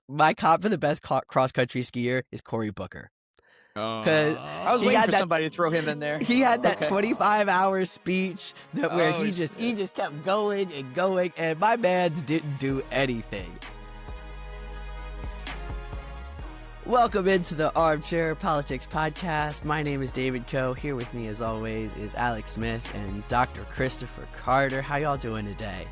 my comp for the best cross country skier is Cory Booker. Because I was waiting for somebody to throw him in there. he had that Okay. 25-hour speech where he just kept going and going, and my mans didn't do anything. Welcome into the Armchair Politics Podcast. My name is David Coe. Here with me, as always, is Alex Smith and Dr. Christopher Carter. How y'all doing today?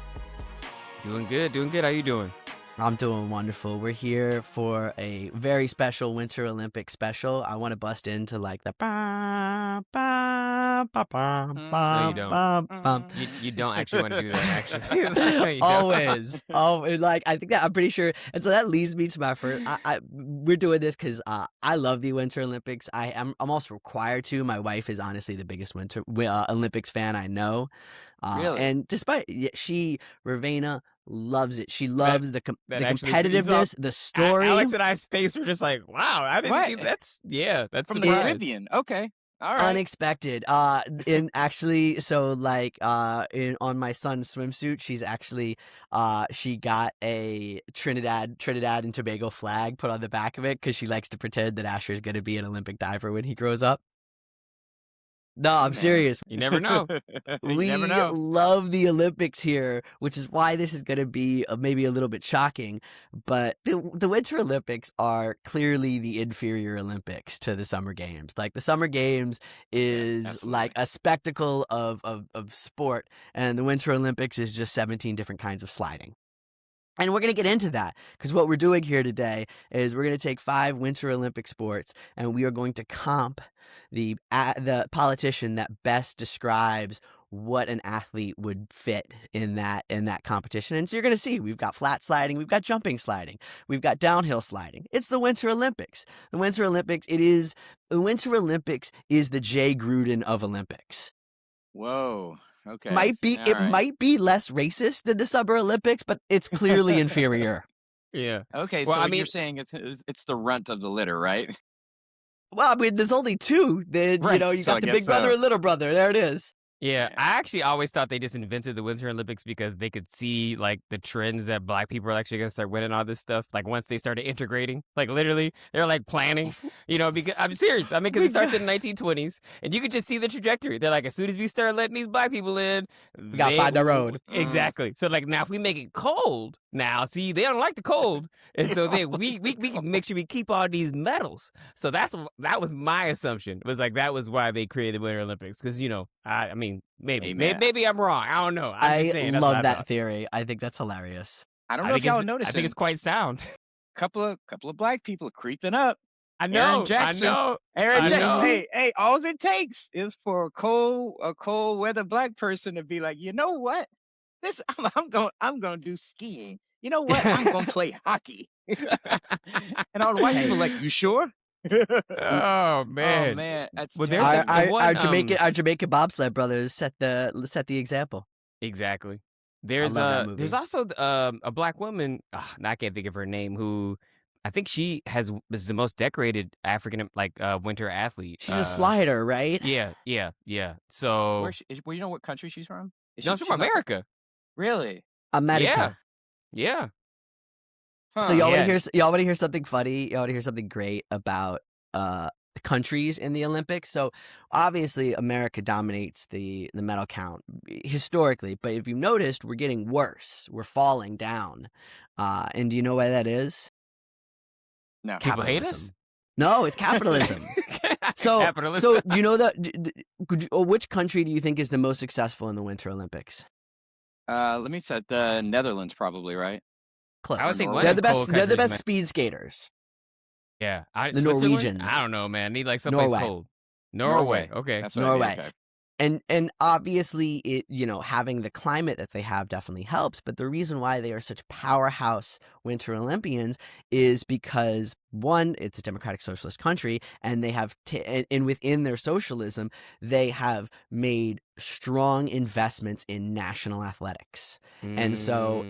Doing good. How you doing? I'm doing wonderful. We're here for a very special Winter Olympics special. I want to bust into like the ba ba ba ba No, you don't. You don't actually want to do that, actually. Always. Like, I think that I'm pretty sure. And so that leads me to my first. We're doing this because I love the Winter Olympics. I'm almost required to. My wife is honestly the biggest Winter Olympics fan I know. Really? And despite Ravena loves it. She loves the competitiveness, the story. Alex and I's face were just like, wow, I didn't see that's from the Caribbean. Okay. All right. Unexpected. On my son's swimsuit, she's actually she got a Trinidad and Tobago flag put on the back of it because she likes to pretend that Asher's going to be an Olympic diver when he grows up. No, I'm serious. You never know. We love the Olympics here, which is why this is going to be maybe a little bit shocking. But the Winter Olympics are clearly the inferior Olympics to the Summer Games. Like, the Summer Games is like a spectacle of sport, and the Winter Olympics is just 17 different kinds of sliding. And we're going to get into that because what we're doing here today is we're going to take 5 Winter Olympic sports and we are going to comp the politician that best describes what an athlete would fit in that competition. And so you're going to see we've got flat sliding, we've got jumping sliding, we've got downhill sliding. It's the Winter Olympics. The Winter Olympics is the Jay Gruden of Olympics. Whoa. Okay. Might be less racist than the Summer Olympics, but it's clearly inferior. Yeah. Okay. Well, so you're saying it's the runt of the litter, right? Well, I mean, there's only 2. Then right. You got the big brother and little brother. There it is. Yeah, I actually always thought they just invented the Winter Olympics because they could see like the trends that Black people are actually going to start winning all this stuff. Like once they started integrating, like literally, they're like planning, because I'm serious. I mean, because it starts in the 1920s, and you could just see the trajectory. They're like, as soon as we start letting these Black people in, we got to find our own. Exactly. So like now, if we make it cold, now see they don't like the cold, and so we can make sure we keep all these medals. So that was my assumption. Was like that was why they created the Winter Olympics because I mean, maybe I'm wrong. I don't know. I love that theory. I think that's hilarious. I don't know if y'all noticed. I think it's quite sound. Couple of Black people creeping up. I know. Aaron Jackson. Hey, all it takes is for a cold weather Black person to be like, you know what? I'm gonna do skiing. You know what? I'm gonna play hockey. And all the white people are like, you sure? Oh man! That's our Jamaican bobsled brothers set the example. Exactly. There's also a Black woman. I can't think of her name. Who I think she is the most decorated African winter athlete. She's a slider, right? Yeah. So well, you know what country she's from? She's from America. Really? America. Yeah. So y'all want to hear something funny? Y'all want to hear something great about countries in the Olympics? So obviously America dominates the medal count historically, but if you noticed, we're getting worse. We're falling down. And do you know why that is? No. People hate us? No, it's capitalism. So do you know which country do you think is the most successful in the Winter Olympics? Let me set the Netherlands, probably, right? Close. I would think they're the best speed skaters. Yeah, the Norwegians. I don't know, man. Need like someplace cold. Norway. Okay. That's Norway. Okay. And obviously it having the climate that they have definitely helps, but the reason why they are such powerhouse Winter Olympians is because one, it's a democratic socialist country, and they have and within their socialism they have made strong investments in national athletics. And so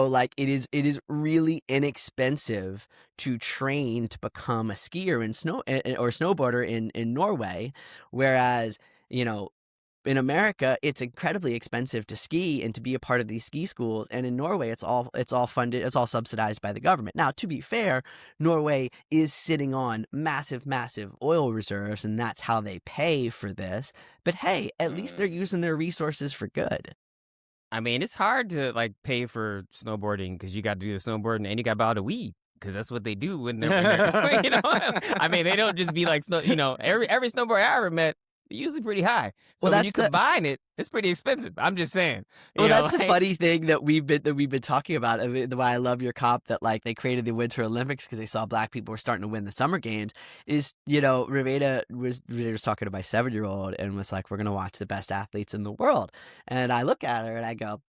like it is really inexpensive to train to become a skier or snowboarder in Norway, whereas in America, it's incredibly expensive to ski and to be a part of these ski schools. And in Norway, it's all funded, it's all subsidized by the government. Now, to be fair, Norway is sitting on massive, massive oil reserves, and that's how they pay for this. But hey, at least they're using their resources for good. I mean, it's hard to like pay for snowboarding because you got to do the snowboarding and you got to buy all the weed because that's what they do when they're you know. I mean, they don't just be like snow. You know, every snowboarder I ever met, they're usually pretty high. So Well, when you combine it, it's pretty expensive. I'm just saying. Well, that's the funny thing that we've been talking about. I mean, why I love your comp that like they created the Winter Olympics because they saw black people were starting to win the Summer Games. Is Reveda was talking to my 7-year-old and was like, "We're gonna watch the best athletes in the world," and I look at her and I go,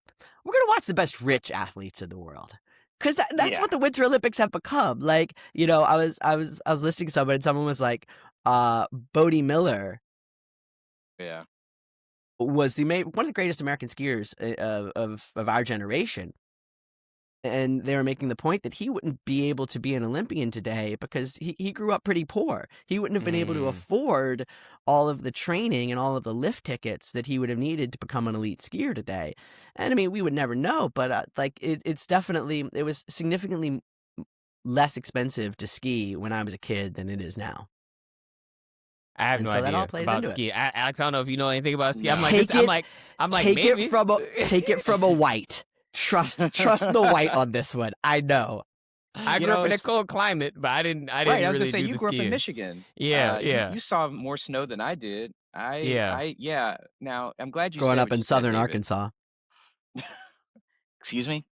"We're gonna watch the best rich athletes in the world." Because that's what the Winter Olympics have become. Like, I was listening to someone and someone was like, Bodie Miller. Yeah. Was one of the greatest American skiers of our generation. And they were making the point that he wouldn't be able to be an Olympian today because he grew up pretty poor. He wouldn't have been able to afford all of the training and all of the lift tickets that he would have needed to become an elite skier today. And I mean, we would never know, but it was significantly less expensive to ski when I was a kid than it is now. I have no idea that all plays about into ski. Alex, I don't know if you know anything about ski. No. I'm like, take maybe. Take it from a white. Trust the white on this one. I know. I grew up in a cold climate, but I didn't. Right, I was really gonna say do you the grew up in skiing. Michigan. Yeah. You saw more snow than I did. Yeah. Now I'm glad you growing said up what in you said, southern David. Arkansas. Excuse me.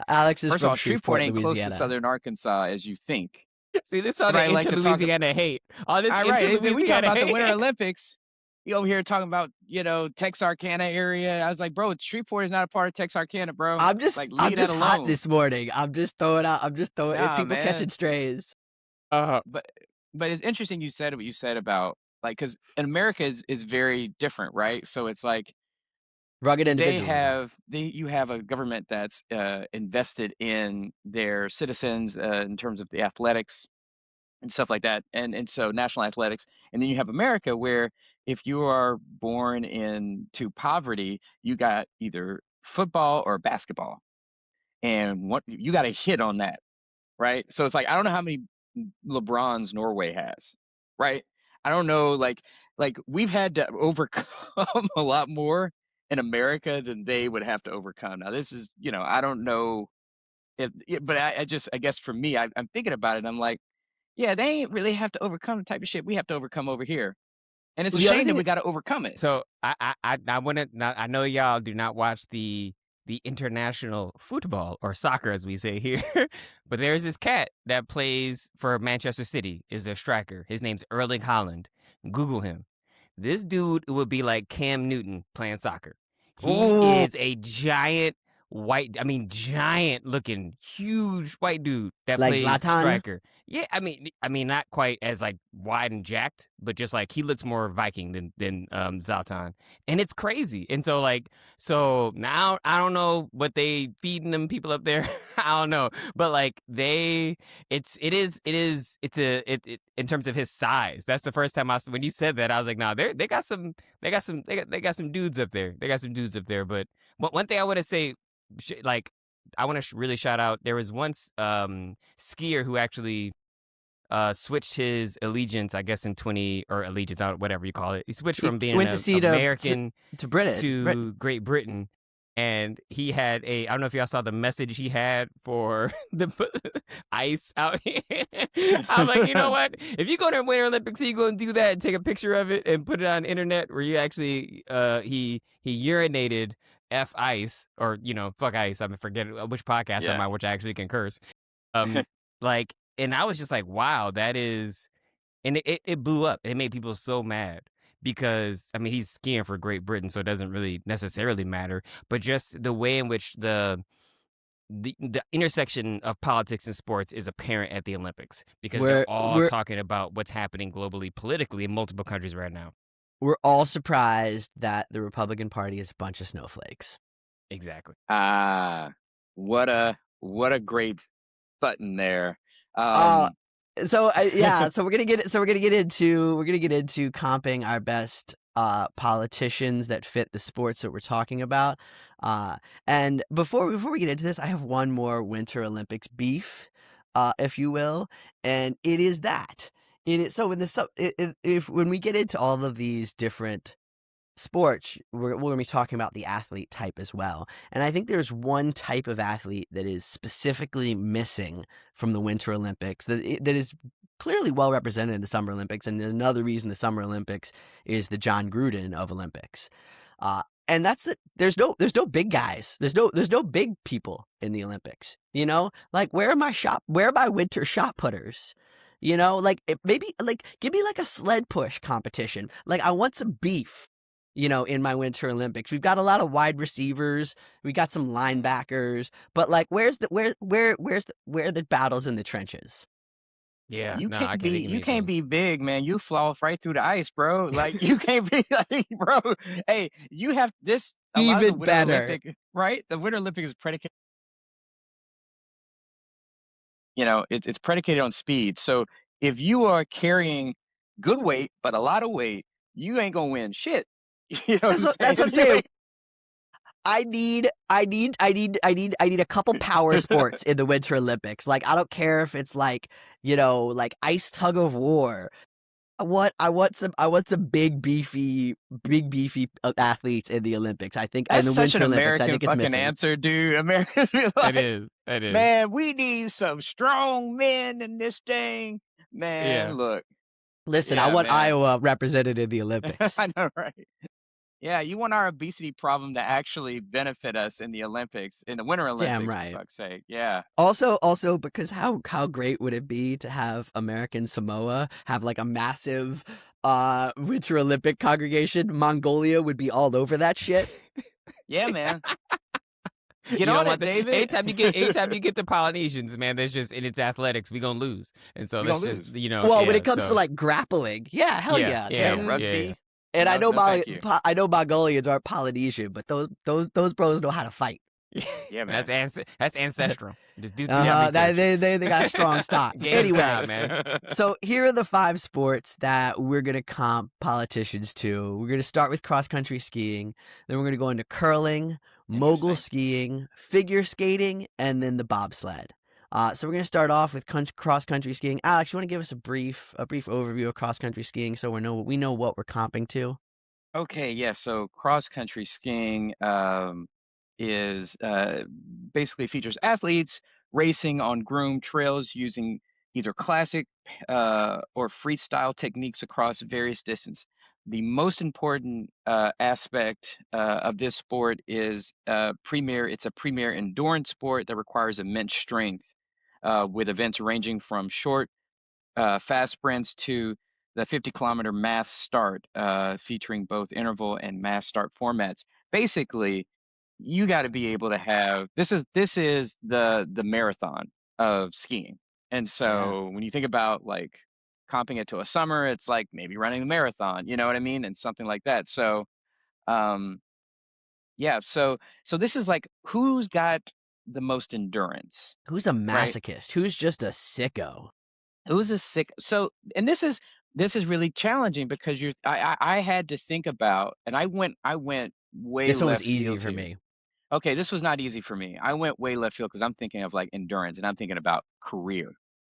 Alex is First of from all, Shreveport ain't Louisiana. close to southern Arkansas as you think. See, this is all the inter-Louisiana hate. All this inter-Louisiana we talk about hate. the Winter Olympics. You over here talking about, Texarkana area. I was like, bro, Shreveport is not a part of Texarkana, bro. I'm just hot this morning. I'm just throwing people man. catching strays. But it's interesting you said what you said about because in America is very different, right? So it's like rugged individualism. You have a government that's invested in their citizens in terms of the athletics and stuff like that, and so national athletics, and then you have America where if you are born into poverty, you got either football or basketball, and you got to hit on that, right? So it's like I don't know how many LeBrons Norway has, right? I don't know, like we've had to overcome a lot more in America than they would have to overcome. Now this is, I don't know but I guess for me, I'm thinking about it. And I'm like, yeah, they ain't really have to overcome the type of shit we have to overcome over here. And it's a shame that we got to overcome it. So I want to. I know y'all do not watch the international football or soccer as we say here, but there's this cat that plays for Manchester City. Is a striker. His name's Erling Haaland. Google him. This dude would be like Cam Newton playing soccer. He is a giant looking, huge white dude that like plays Zlatan? striker. Yeah, I mean, not quite as like wide and jacked, but just like he looks more Viking than Zlatan, and it's crazy. And so now I don't know what they feeding them people up there. I don't know, but like in terms of his size. That's the first time when you said that I was like, nah, they got some dudes up there. They got some dudes up there. But one thing I want to say, like, I want to really shout out. There was once skier who actually switched his allegiance, I guess, allegiance, whatever you call it. He switched from being an American to British to Great Britain. And he had I don't know if y'all saw the message he had for the ice out here. I was like, you know what? If you go to the Winter Olympics, you go and do that and take a picture of it and put it on the internet where you actually, he urinated F ice or, fuck ice. I forget which podcast I'm on, which I actually can curse. And I was just like, wow, that is, and it blew up. It made people so mad. Because, I mean, he's skiing for Great Britain, so it doesn't really necessarily matter. But just the way in which the intersection of politics and sports is apparent at the Olympics. Because they're all talking about what's happening globally, politically in multiple countries right now. We're all surprised that the Republican Party is a bunch of snowflakes. Exactly. What a great button there. So we're gonna get into comping our best politicians that fit the sports that we're talking about. And before we get into this, I have one more Winter Olympics beef, if you will, and it is that it is so when we get into all of these different sports, we're going to be talking about the athlete type as well. And I think there's one type of athlete that is specifically missing from the Winter Olympics that is clearly well represented in the Summer Olympics. And another reason the Summer Olympics is the John Gruden of Olympics. And that's that there's no big guys. There's no big people in the Olympics. You know, like where are my winter shot putters? You know, like maybe like give me like a sled push competition. Like I want some beef. You know, in my Winter Olympics, we've got a lot of wide receivers, we got some linebackers, but like, where are the battles in the trenches? Yeah, You no, I can't can't be think of you can't anything. be big, man. You fall right through the ice, bro. Like you can't be like, bro. Hey, you have this. A lot of the Even Winter better. Olympic, right? The Winter Olympic is predicated. You know, it's predicated on speed. So if you are carrying good weight but a lot of weight, you ain't gonna win shit. You know what I'm That's what I'm saying? saying. I need a couple power sports in the Winter Olympics. Like I don't care if it's like, you know, like ice tug of war. I want some big beefy athletes in the Olympics. I think in That's the such an Winter Olympics, I American think it's fucking missing. answer, dude. Americans be like, It is. man, we need some strong men in this thing. Man, Yeah. look. Listen, I Yeah, want man. Iowa represented in the Olympics. I know, right? Yeah, you want our obesity problem to actually benefit us in the Olympics, in the Winter Damn Olympics, for right. fuck's sake. Yeah. Also because how great would it be to have American Samoa have like a massive Winter Olympic congregation? Mongolia would be all over that shit. Yeah, man. Get You don't on it, want David. anytime you get the Polynesians, man, there's just and it's athletics, we gonna lose. And so We let's gonna just lose. Well, when yeah, it comes to so like grappling, yeah, hell yeah. Rugby. And No, I know no, thank you. I know Mongolians aren't Polynesian, but those bros know how to fight. Yeah, man. That's ancestral. Just do that research. They got strong stock. Game Anyway, style, man. so here are the 5 sports that we're gonna comp politicians to. We're gonna start with cross country skiing, then we're gonna go into curling, mogul skiing, figure skating, and then the bobsled. So we're gonna start off with cross country skiing. Alex, you want to give us a brief overview of cross country skiing so we know what we're comping to? Okay, yeah. So cross country skiing is basically features athletes racing on groomed trails using either classic or freestyle techniques across various distances. The most important aspect of this sport is it's a premier endurance sport that requires immense strength, with events ranging from short fast sprints to the 50-kilometer mass start, featuring both interval and mass start formats. Basically, you got to be able to have this is the marathon of skiing. And so when you think about like comping it to a summer, it's like maybe running a marathon, you know what I mean? And something like that. So um yeah, so this is like who's got the most endurance, Who's a right? masochist? Who's just a sicko? Who's a sick so and this is really challenging because I had to think about and I went way This one was left easy field for here. me. Okay, this was not easy for me. I went way left field because I'm thinking of like endurance and I'm thinking about career,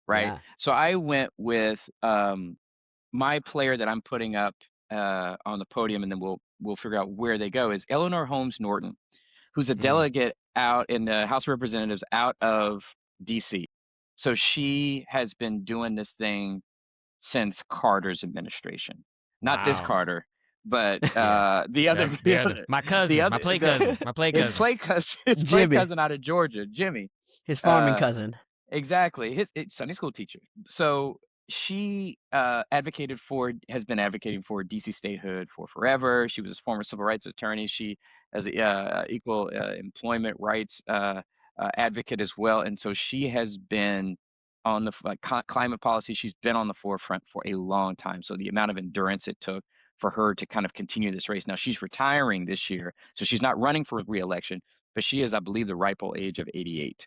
right? Yeah. So I went with my player that I'm putting up on the podium, and then we'll figure out where they go. Is Eleanor Holmes Norton, who's a delegate out in the House of Representatives out of D.C. So she has been doing this thing since Carter's administration. Not this Wow. Carter, but Yeah. the other, My cousin, my play cousin. his play Jimmy. cousin out of Georgia, Jimmy. His farming cousin. Exactly, his Sunday school teacher. So she has been advocating for DC statehood for forever. She was a former civil rights attorney. She has equal employment rights advocate as well, and so she has been on the climate policy. She's been on the forefront for a long time. So the amount of endurance it took for her to kind of continue this race. Now she's retiring this year, so she's not running for re-election, but she is, I believe, the ripe old age of 88.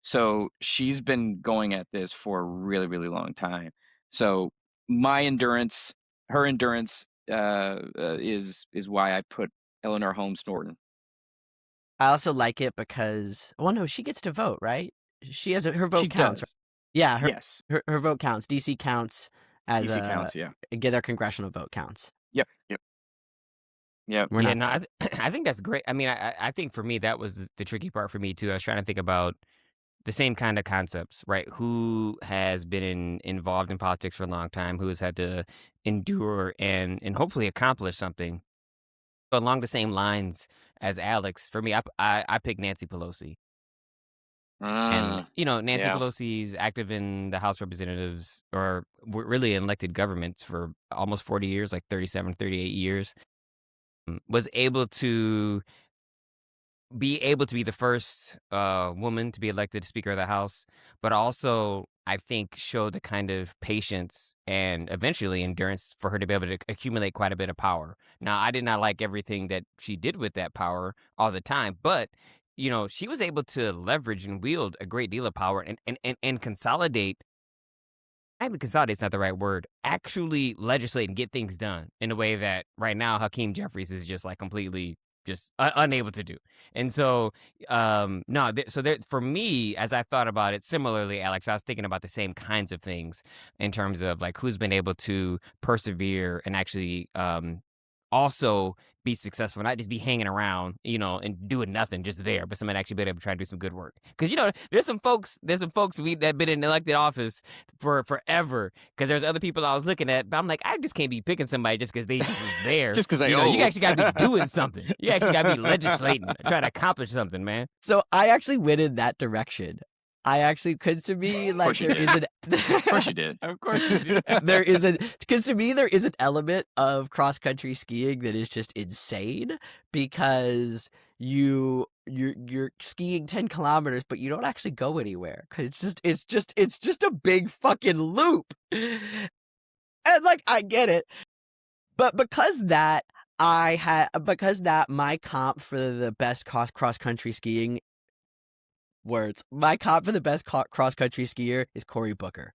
So she's been going at this for a really, really long time. So my endurance, her endurance, is why I put Eleanor Holmes Norton. I also like it because, well, no, she gets to vote, right? She has her vote She counts. does. Yeah, Yes. her vote counts. DC counts as DC counts. Yeah. get their congressional vote counts. Yep. Yep. Yep. We're Yeah, not. no, I think that's great. I mean, I think for me that was the tricky part for me too. I was trying to think about the same kind of concepts, right? Who has been involved in politics for a long time, who has had to endure and hopefully accomplish something. But along the same lines as Alex, for me, I picked Nancy Pelosi. And, Nancy Yeah. Pelosi's active in the House of Representatives, or really in elected governments for almost 40 years, like 37, 38 years, was able to be the first woman to be elected Speaker of the House, but also, I think, show the kind of patience and eventually endurance for her to be able to accumulate quite a bit of power. Now, I did not like everything that she did with that power all the time, but she was able to leverage and wield a great deal of power and consolidate. I mean, consolidate is not the right word. Actually legislate and get things done in a way that right now Hakeem Jeffries is just like completely just unable to do. And so, no, for me, as I thought about it, similarly, Alex, I was thinking about the same kinds of things in terms of like who's been able to persevere and actually also be successful, not just be hanging around, and doing nothing, just there, but somebody actually been able to try to do some good work. Because there's some folks that been in elected office for forever. Because there's other people I was looking at, but I'm like, I just can't be picking somebody just because they just was there. Just because they you old. actually got to be doing something. You actually got to be legislating, trying to accomplish something, man. So I actually went in that direction. Because to me, like, there is an. Of course you did. Of course you do. Because to me, there is an element of cross country skiing that is just insane, because you're skiing 10 kilometers, but you don't actually go anywhere, because it's just a big fucking loop. And like, I get it, but because that my comp for the best cross country skiing. My comp for the best cross country skier is Cory Booker.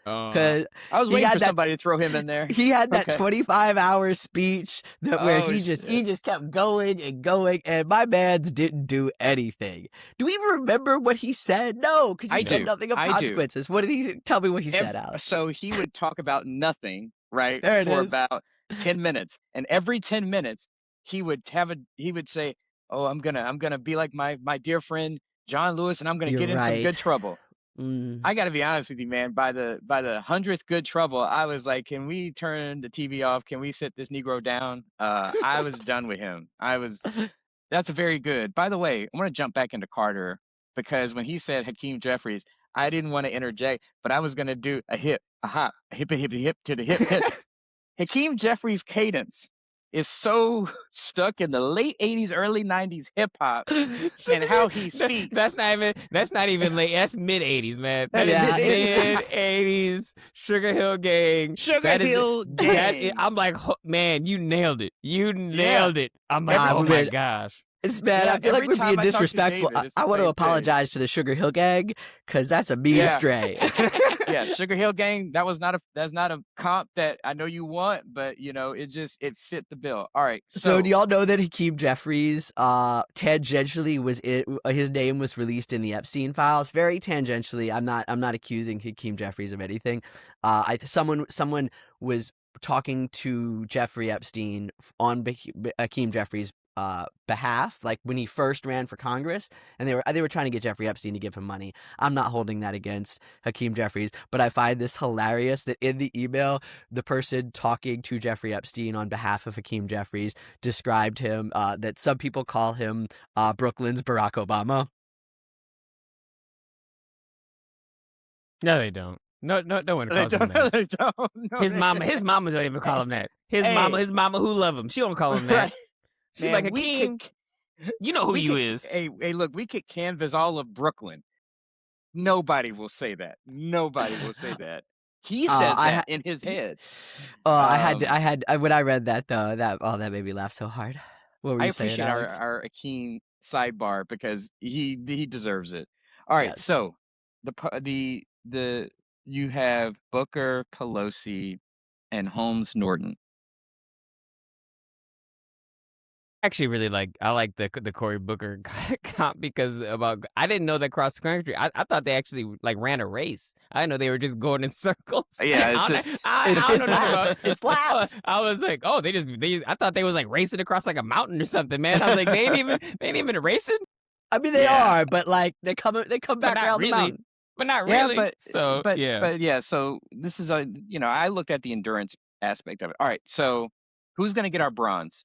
I was waiting for somebody to throw him in there. He had that 25-hour speech where he just kept going and going, and my man's didn't do anything. Do we even remember what he said? No, because he said nothing of consequences. What did he tell me? What he said, Alex? So he would talk about nothing, right, for about 10 minutes, and every 10 minutes he would say, "Oh, I'm gonna be like my dear friend John Lewis, and I'm gonna get in some good trouble." I got to be honest with you, man. By the 100th good trouble, I was like, "Can we turn the TV off? Can we sit this Negro down?" I was done with him. That's a very good. By the way, I want to jump back into Carter, because when he said Hakeem Jeffries, I didn't want to interject, but I was gonna do a hip, a hop, a hip, to the hip, hip. Hakeem Jeffries' cadence is so stuck in the late 80s, early 90s hip hop and how he speaks. That's not even late. That's mid 80s, man. That Yeah. mid 80s. Sugar Hill Gang. Gang. I'm like, man, you nailed it. You nailed it. I'm like, oh my gosh. It's bad. I feel like we're being disrespectful. I want to apologize to the Sugar Hill Gang, because that's a mean stray. Yeah, Sugar Hill Gang. That's not a comp that I know you want, but it fit the bill. All right. So do y'all know that Hakeem Jeffries, tangentially his name was released in the Epstein files, very tangentially. I'm not accusing Hakeem Jeffries of anything. Someone was talking to Jeffrey Epstein on Hakeem Jeffries' behalf, like when he first ran for Congress, and they were trying to get Jeffrey Epstein to give him money. I'm not holding that against Hakeem Jeffries, but I find this hilarious that in the email, the person talking to Jeffrey Epstein on behalf of Hakeem Jeffries described him, that some people call him Brooklyn's Barack Obama. No, they don't. No one calls him that. They don't. No, his mama don't even call him that. His mama who love him, she don't call him that. She's like, Hakeem, you know who you is. Hey, look, we could canvas all of Brooklyn. Nobody will say that. Nobody will say that. He says that in his head. When I read that though, that made me laugh so hard. What were you saying, I appreciate Alex? our Akeem sidebar, because he deserves it. All right, Yes. so the you have Booker, Pelosi, and Holmes Norton. Actually really I like the Cory Booker comp because I didn't know that cross country. I thought they actually like ran a race. I didn't know they were just going in circles. Yeah, it's I don't, just I It's don't know nothing laps. about. It's laps. I was like, oh, I thought they was like racing across like a mountain or something, man. I was like, they ain't even racing, I mean, they yeah. are, but like they come but back not around the really. mountain. But not Yeah, really. So yeah, but yeah, so this is a I looked at the endurance aspect of it. All right, so who's gonna get our bronze?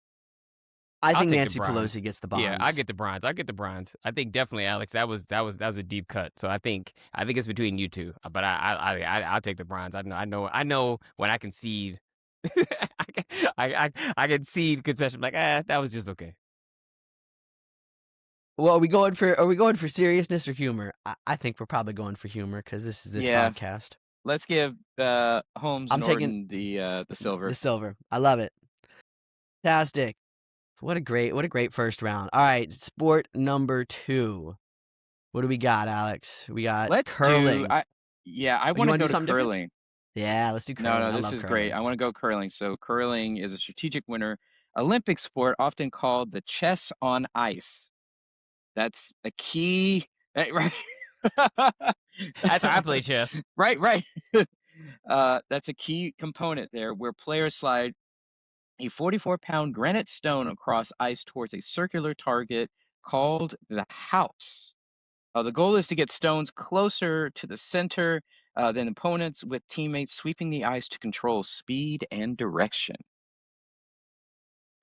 I I'll think take the Nancy bronze. Pelosi gets the Yeah, I bonds. get the bronze. I get the bronze. I think definitely, Alex. That was a deep cut. So I think it's between you two. But I'll take the bronze. I know when I concede. I concede concession. Like that was just okay. Well, are we going for seriousness or humor? I think we're probably going for humor because this is this Yeah, podcast. let's give Holmes I'm taking Norton the silver. the silver. I love it. Fantastic. What a great first round. All right, sport number 2. What do we got, Alex? We got Let's curling. I You want to wanna go do to something different? curling. Yeah, let's do No, curling. no, I this love is great. curling. I want to go curling. So curling is a strategic winner Olympic sport often called the chess on ice. That's a key, right? That's how I play chess. Right. That's a key component there where players slide a 44-pound granite stone across ice towards a circular target called the house. The goal is to get stones closer to the center than opponents, with teammates sweeping the ice to control speed and direction.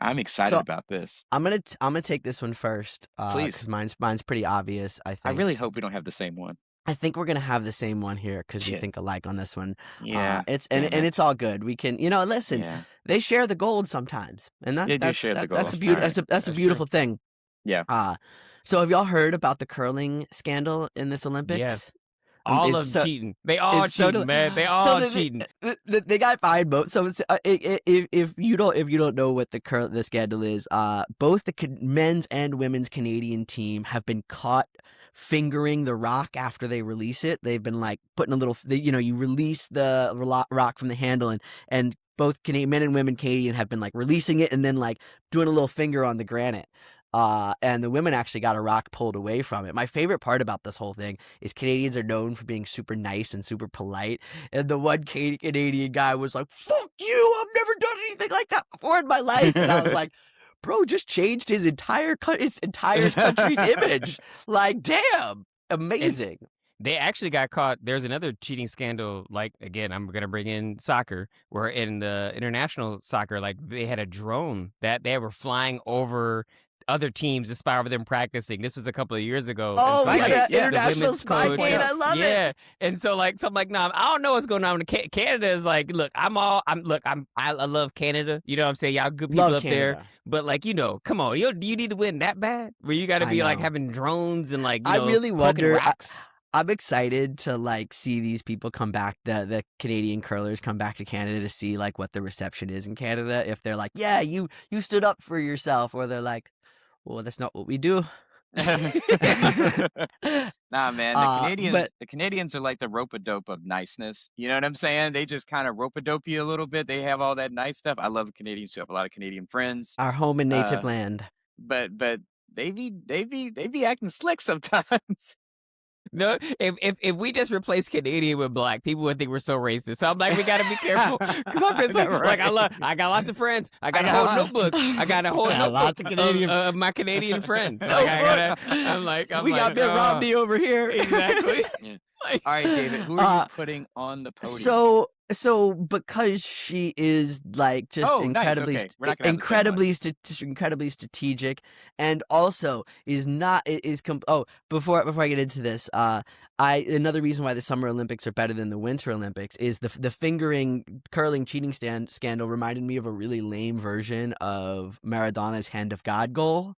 I'm excited So about this. I'm gonna take this one first, Please. because mine's pretty obvious. I I think. really hope we don't have the same one. I think we're gonna have the same one here because we Shit. think alike on this one. Yeah. It's Damn and it. it's all good. We can, listen. Yeah. They share the gold sometimes, and They do share the that's goal. a beautiful All right. that's a That's beautiful true. thing. Yeah. So have y'all heard about the curling scandal in this Olympics? Yes. All It's of them so cheating. They all it's so cheating, man. They so all cheating. they got fined both. So if you don't know what the scandal is, both the men's and women's Canadian team have been caught fingering the rock after they release it. They've been like putting a little, you release the rock from the handle, and both men and women Canadian have been like releasing it and then like doing a little finger on the granite. And the women actually got a rock pulled away from it. My favorite part about this whole thing is Canadians are known for being super nice and super polite. And the one Canadian guy was like, "Fuck you! I've never done anything like that before in my life." And I was like, "Bro, just changed his entire country's image. Like, damn, amazing." They actually got caught. There's another cheating scandal. Like again, I'm gonna bring in soccer, where in the international soccer, like they had a drone that they were flying over other teams to spy over them practicing. This was a couple of years ago. Oh, so, we like, got an yeah, international women's spy coach- gate. I love it. yeah, and so I'm like, nah, I don't know what's going on. Canada is like, look, I love Canada. You know what I'm saying? Y'all good people Love up there. Canada. But like, come on, do you need to win that bad? Where you got to I be like know. having drones and like, I really poking wonder. rocks? I'm excited to like see these people come back, the Canadian curlers come back to Canada to see like what the reception is in Canada. If they're like, "Yeah, you stood up for yourself," or they're like, "Well, that's not what we do." Nah, man, the Canadians are like the rope-a-dope of niceness. You know what I'm saying? They just kind of rope-a-dope you a little bit. They have all that nice stuff. I love the Canadians too. I have a lot of Canadian friends. Our home and native land. But they be acting slick sometimes. No, if we just replace Canadian with black, people would think we're so racist. So I'm like, we got to be careful because I'm just like, Right. I got lots of friends. I got a whole notebook. I got a whole Yeah, notebook lots of Canadian- of my Canadian friends. Like, We got Mitt Romney over here. Exactly. Yeah. Like, All right, David, who are you putting on the podium? So because she is like just Oh, nice, incredibly okay. We're not gonna have the same incredibly strategic, and also before I get into this, another reason why the Summer Olympics are better than the Winter Olympics is the fingering curling cheating scandal reminded me of a really lame version of Maradona's Hand of God goal.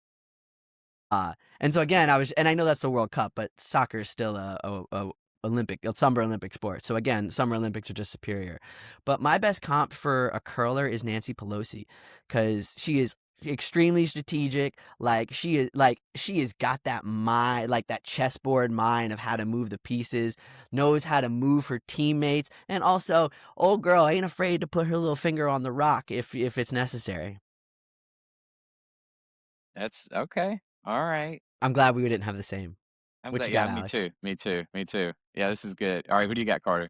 And so again, I know that's the World Cup, but soccer is still a Summer Olympic sport. So again, Summer Olympics are just superior. But my best comp for a curler is Nancy Pelosi, because she is extremely strategic. Like she has got that mind, like that chessboard mind of how to move the pieces, knows how to move her teammates, and also old girl ain't afraid to put her little finger on the rock if it's necessary. That's okay. All right. I'm glad we didn't have the same. I'm What glad. you Yeah, got, me Alex? too. Me too. Me too. Yeah, this is good. All right, who do you got, Carter?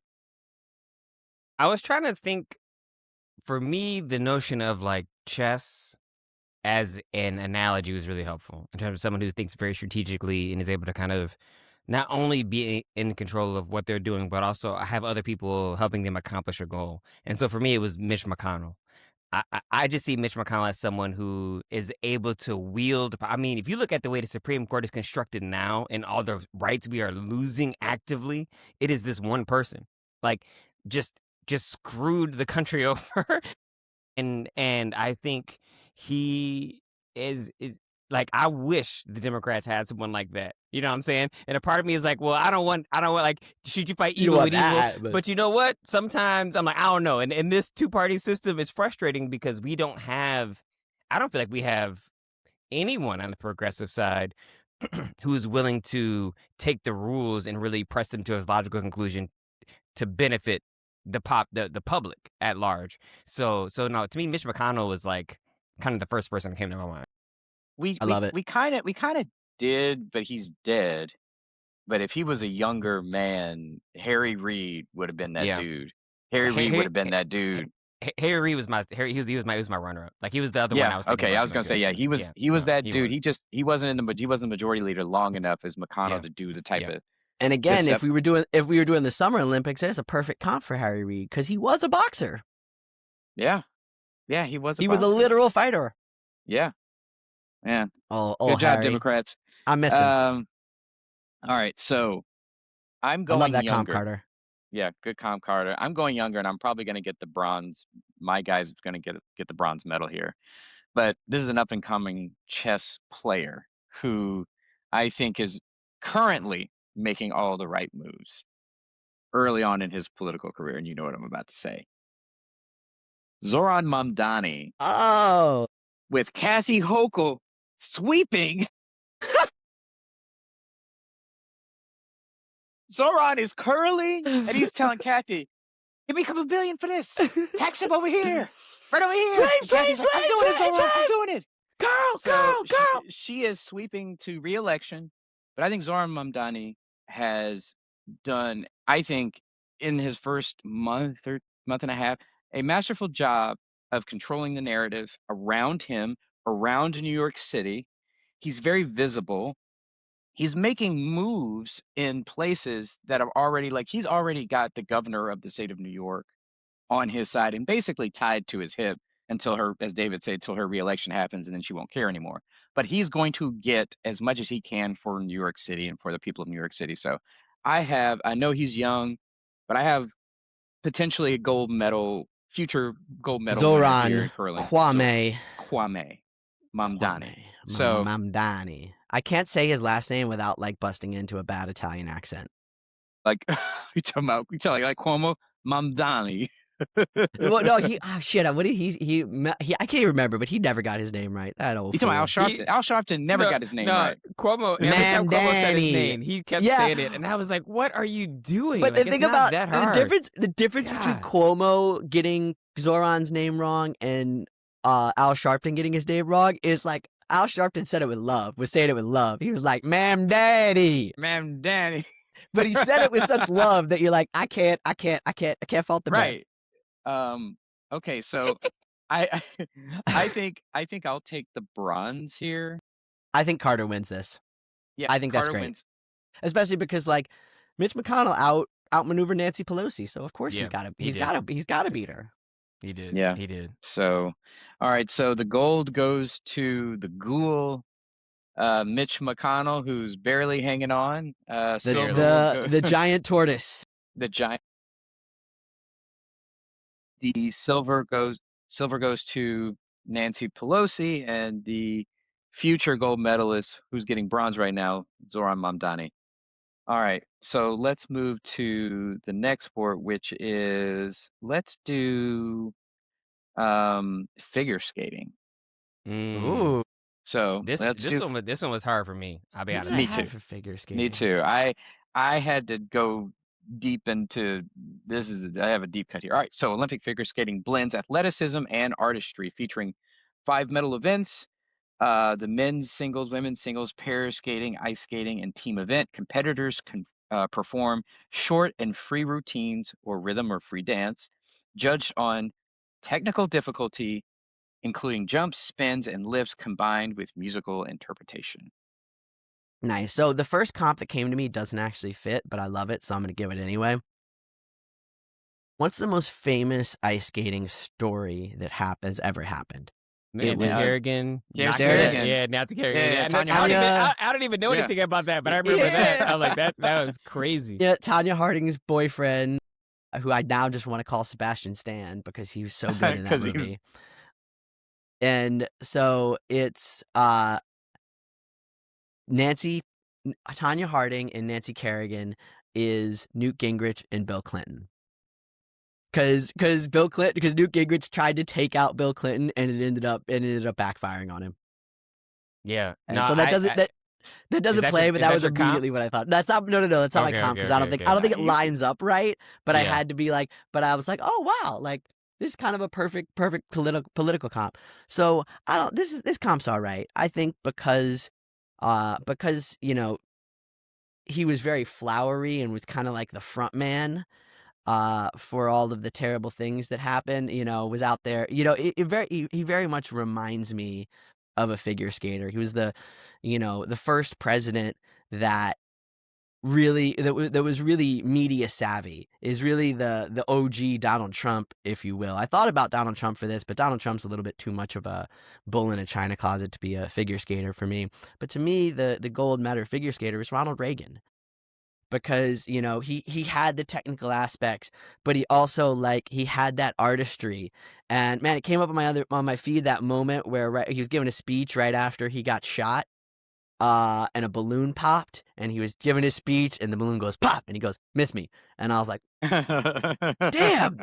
I was trying to think. For me, the notion of like chess as an analogy was really helpful in terms of someone who thinks very strategically and is able to kind of not only be in control of what they're doing, but also have other people helping them accomplish a goal. And so for me, it was Mitch McConnell. I just see Mitch McConnell as someone who is able to wield. I mean, if you look at the way the Supreme Court is constructed now and all the rights we are losing actively, it is this one person, like just screwed the country over. And I think he is like, I wish the Democrats had someone like that. You know what I'm saying? And a part of me is like, well, I don't want like, should you fight You don't evil want with evil? that, but But you know what? Sometimes I'm like, I don't know. And in this two-party system, it's frustrating because I don't feel like we have anyone on the progressive side who is willing to take the rules and really press them to a logical conclusion to benefit the public at large. So no, to me, Mitch McConnell was like kind of the first person that came to my mind. We I we love it. we kind of did, but he's dead. But if he was a younger man, Harry Reid would have been that Yeah, dude. Harry Reid would have been that dude. He was my runner up. Like he was the other one I Yeah, was thinking okay. I about was to gonna make say, this yeah, list. Yeah, he was no, that he dude. was. He wasn't he wasn't the majority leader long enough as McConnell Yeah, to do the type yeah. of And good again, if stuff. we were doing the Summer Olympics, that's a perfect comp for Harry Reid because he was a boxer. Yeah, yeah, he was a He was a boxer. literal fighter. Yeah, yeah. Oh, Good job, Harry. Democrats. I miss him. All right, so I'm I love going that comp, younger. Carter. Yeah, good comp, Carter. I'm going younger, and I'm probably going to get the bronze. My guy's going to get the bronze medal here. But this is an up and coming chess player who I think is currently making all the right moves early on in his political career, and you know what I'm about to say. Zohran Mamdani Oh, with Kathy Hochul sweeping. Zohran is curling, and he's telling Kathy, "Give me a couple billion for this. Tax him over here, right over here." Sweep, And Kathy's like, "I'm doing it, Zohran. I'm doing it." girl, So girl. she is sweeping to re-election, but I think Zohran Mamdani has done, I think, in his first month or month and a half, a masterful job of controlling the narrative around him, around New York City. He's very visible. He's making moves in places that are already like he's already got the governor of the state of New York on his side and basically tied to his hip until her, as David said, till her reelection happens and then she won't care anymore. But he's going to get as much as he can for New York City and for the people of New York City. So I know he's young, but I have potentially a gold medal, future gold medal winner here in Zohran curling. Kwame Mamdani. So Mamdani. I can't say his last name without like busting into a bad Italian accent. like you talking like Cuomo Mamdani. Well, no, what did he I can't remember, but he never got his name right. That old You talking about fool. Al Sharpton? Al Sharpton never got his name right. Cuomo. Every time Cuomo said his Mamdani. name, he kept Yeah. saying it, and I was like, "What are you doing?" But like, the thing it's not about that the hard. difference between God. Cuomo getting Zoran's name wrong and Al Sharpton getting his name wrong is like Al Sharpton said it with love. Was saying it with love. He was like, Mamdani. Mamdani. But he said it with such love that you're like, I can't fault the man. Right. Okay, so I I think I'll take the bronze here. I think Carter wins this. Yeah, I think Carter that's great. wins. Especially because like Mitch McConnell outmaneuvered Nancy Pelosi, so of course he's got to beat her. He did. Yeah. He did. So, all right. So the gold goes to the ghoul, Mitch McConnell, who's barely hanging on. The giant tortoise. The giant. The silver goes to Nancy Pelosi, and the future gold medalist, who's getting bronze right now, Zohran Mamdani. All right, so let's move to the next sport, which is let's do figure skating. Ooh. So This one was hard for me. I'll be honest. Me too. For figure skating. Me too. I had to go deep into I have a deep cut here. All right. So Olympic figure skating blends athleticism and artistry, featuring 5 medal events. The men's singles, women's singles, pair skating, ice skating, and team event. Competitors can perform short and free routines or rhythm or free dance, judged on technical difficulty, including jumps, spins, and lifts combined with musical interpretation. Nice. So the first comp that came to me doesn't actually fit, but I love it, so I'm going to give it anyway. What's the most famous ice skating story that has ever happened? Nancy Kerrigan. Nancy Kerrigan. Yeah, Nancy Kerrigan. Yeah, Tanya I don't even know anything about that, but I remember that. I was like, that was crazy. Yeah, Tanya Harding's boyfriend, who I now just want to call Sebastian Stan because he was so good in that movie. And so it's Tanya Harding and Nancy Kerrigan is Newt Gingrich and Bill Clinton. Because Newt Gingrich tried to take out Bill Clinton and it ended up backfiring on him. Yeah. And so that doesn't play, but that was immediately what I thought. That's not that's not my comp because I don't think it lines up right. But I had to be like, but I was like, oh wow, like this is kind of a perfect political comp. So this comp's all right. I think because he was very flowery and was kind of like the front man for all of the terrible things that happened, was out there. He very much reminds me of a figure skater. He was the first president that was really media savvy, is really the OG Donald Trump, if you will. I thought about Donald Trump for this, but Donald Trump's a little bit too much of a bull in a china closet to be a figure skater for me. But to me, the gold medal figure skater is Ronald Reagan. Because he had the technical aspects, but he also he had that artistry, and man, it came up on my feed that moment where he was giving a speech right after he got shot, and a balloon popped, and he was giving his speech, and the balloon goes pop, and he goes, "Miss me," and I was like, "Damn,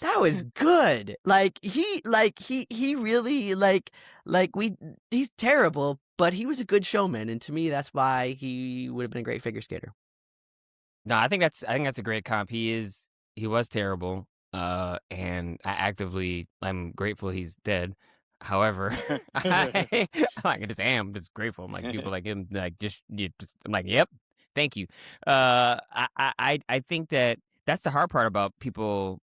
that was good." He really he's terrible, but he was a good showman, and to me, that's why he would have been a great figure skater. No, I think that's a great comp. He was terrible, and I'm grateful he's dead. However, I just am just grateful. I'm like people like him, I'm like, yep, thank you. I think that's the hard part about people